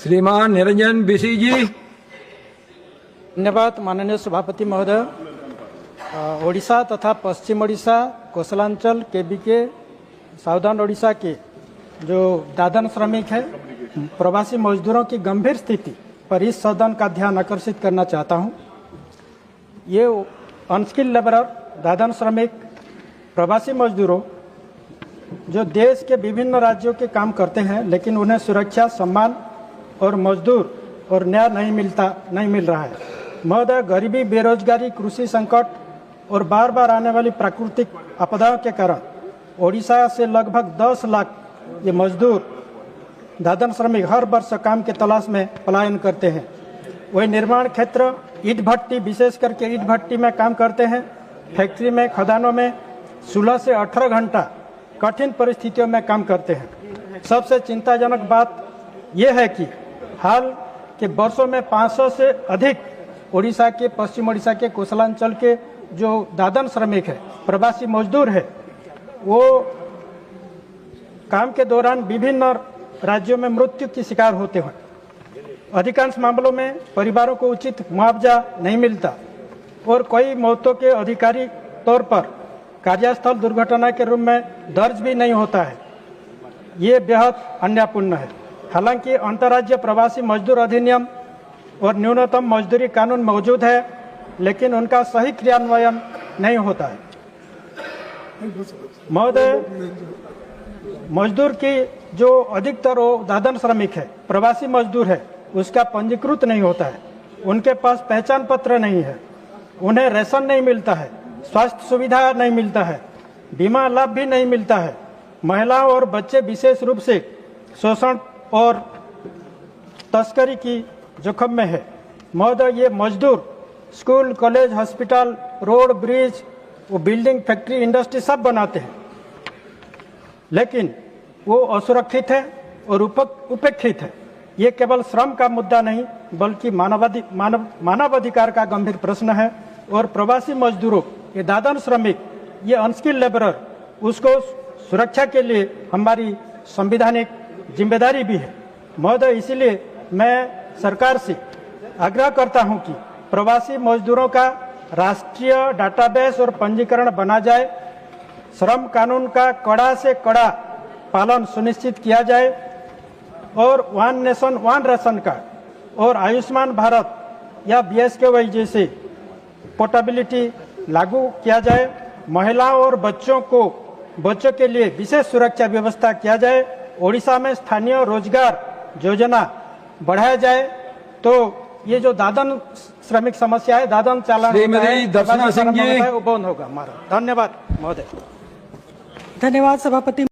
श्रीमान निरंजन बिशी जी। धन्यवाद माननीय सभापति महोदय। ओडिशा तथा पश्चिम ओडिशा, कोसलांचल, केबीके, साउदर्न ओडिशा के जो दादन श्रमिक है, प्रवासी मजदूरों की गंभीर स्थिति पर इस सदन का ध्यान आकर्षित करना चाहता हूं। ये अनस्किल्ड लेबरर, दादन श्रमिक, प्रवासी मजदूरों जो देश के विभिन्न राज्यों के काम करते हैं, लेकिन उन्हें सुरक्षा, सम्मान और मजदूर और न्याय नहीं मिल रहा है। महोदय, गरीबी, बेरोजगारी, कृषि संकट और बार बार आने वाली प्राकृतिक आपदाओं के कारण ओडिशा से लगभग 10 लाख ये मजदूर, दादन श्रमिक हर वर्ष काम के तलाश में पलायन करते हैं। वही निर्माण क्षेत्र, ईंट भट्टी, विशेष करके ईंट भट्टी में काम करते हैं। फैक्ट्री में, खदानों में 16 से 18 घंटा कठिन परिस्थितियों में काम करते हैं। सबसे चिंताजनक बात यह है कि हाल के वर्षों में 500 से अधिक ओडिशा के, पश्चिम ओडिशा के, कोसलांचल के जो दादन श्रमिक है, प्रवासी मजदूर है, वो काम के दौरान विभिन्न राज्यों में मृत्यु की शिकार होते हैं। अधिकांश मामलों में परिवारों को उचित मुआवजा नहीं मिलता और कई मौतों के अधिकारी तौर पर कार्यस्थल दुर्घटना के रूप में दर्ज भी नहीं होता है। ये बेहद अन्यायपूर्ण है। हालांकि अंतर्राज्यीय प्रवासी मजदूर अधिनियम और न्यूनतम मजदूरी कानून मौजूद है, लेकिन उनका सही क्रियान्वयन नहीं होता है। महोदय, मजदूर की जो अधिकतर वो दादन श्रमिक है, प्रवासी मजदूर है, उसका पंजीकृत नहीं होता है। उनके पास पहचान पत्र नहीं है, उन्हें राशन नहीं मिलता है, स्वास्थ्य सुविधा नहीं मिलता है, बीमा लाभ भी नहीं मिलता है। महिलाओं और बच्चे विशेष रूप से शोषण और तस्करी की जोखिम में है। महोदय, ये मजदूर school, college, hospital, road, bridge, वो बिल्डिंग, फैक्ट्री, इंडस्ट्री सब बनाते हैं, लेकिन वो असुरक्षित है और उपेक्षित है। ये केवल श्रम का मुद्दा नहीं, बल्कि मानवाधिकार का गंभीर प्रश्न है। और प्रवासी मजदूरों, ये दादन श्रमिक, ये अनस्किल्ड लेबरर, उसको सुरक्षा के लिए हमारी संवैधानिक जिम्मेदारी भी है। महोदय, इसीलिए मैं सरकार से आग्रह करता हूं कि प्रवासी मजदूरों का राष्ट्रीय डाटाबेस और पंजीकरण बना जाए, श्रम कानून का कड़ा से कड़ा पालन सुनिश्चित किया जाए और one nation one ration card और आयुष्मान भारत या BSKY जैसे पोर्टेबिलिटी लागू किया जाए। महिलाओं और बच्चों के लिए विशेष सुरक्षा व्यवस्था किया जाए। ओडिशा में स्थानीय रोजगार योजना बढ़ाया जाए तो ये जो दादन श्रमिक समस्या है, दादन चालान वो बंद होगा हमारा। धन्यवाद महोदय। धन्यवाद सभापति।